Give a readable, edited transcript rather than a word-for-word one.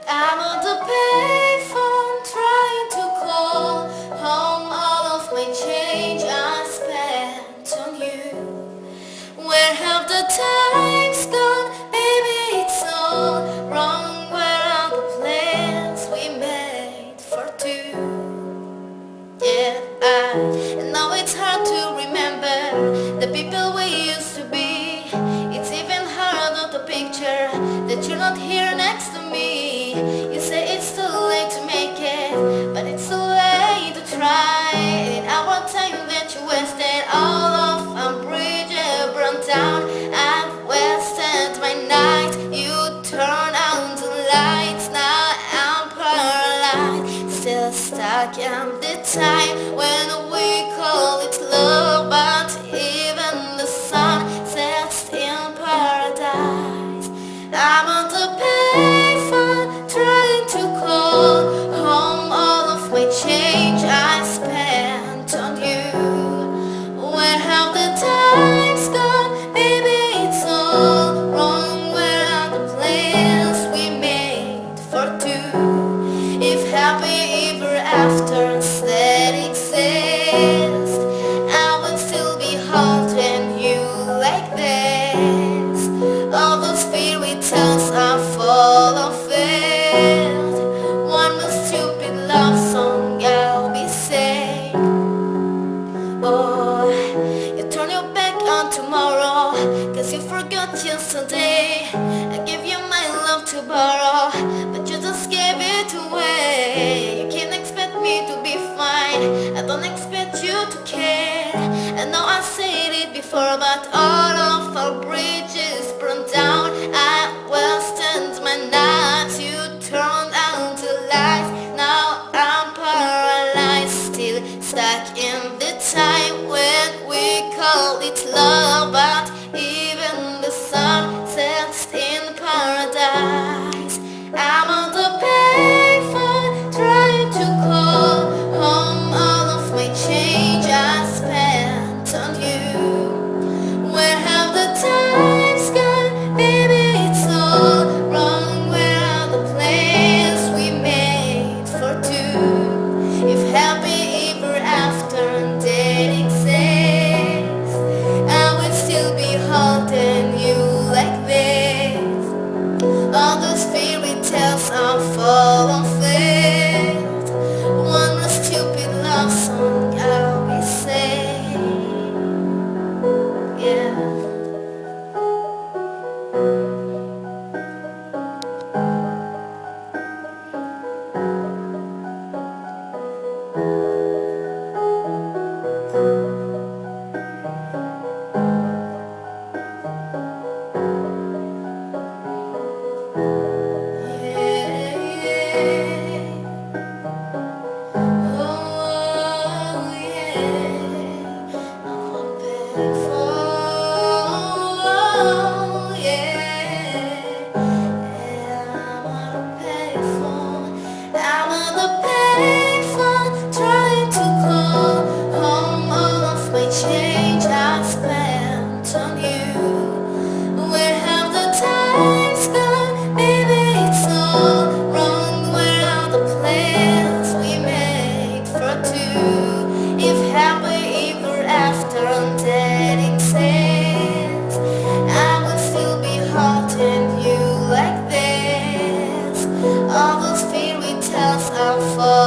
I'm on the payphone trying to call home all of my change I spent on you. Where have the times gone? Baby, it's all wrong. Where are the plans we made for two? Yeah, I know it's hard to remember the people we used to be. It's even harder to picture that you're not here next to me. You say it's too late to make it, but it's too late to try. In our time that you wasted, all of our bridges burned down. I've wasted my night. You turned on the lights. Now I'm paralyzed, still stuck in the time when we call it love, but even the sun sets in paradise. I'm on the payphone trying to call home all of my change I spent on you. Where have the times gone? Baby, it's all wrong. Where are the plans we made for two? If happy ever after that exist, I would still be holding you like this. All those fairy tales are full of it. One more stupid love song I'll be saying. Oh, you turn your back on tomorrow, cause you forgot yesterday. I gave you my love to borrow, but you just gave it away. You can't expect me to be fine, I don't expect you to care. I know I said it before, but all of our bridges burned down. I wasted my nights, you turned out the lights. Now I'm paralyzed, still stuck in the time when we call it love, but even the sun sets in paradise. I'm on the payphone trying to call home all of my change I spent on you. Where have the times gone? Baby, it's all wrong. Where are the plans we made for two? If happy ever after did exist, I would still be holding you like this. All those fairy tales are full of it. One more stupid love song I'll be saying. Yeah. Change I spent on you. Where have the times gone? Baby, it's all wrong. Where are the plans we made for two? If happy ever after that exists, I would still be holding you like this. All those fairy tales are false.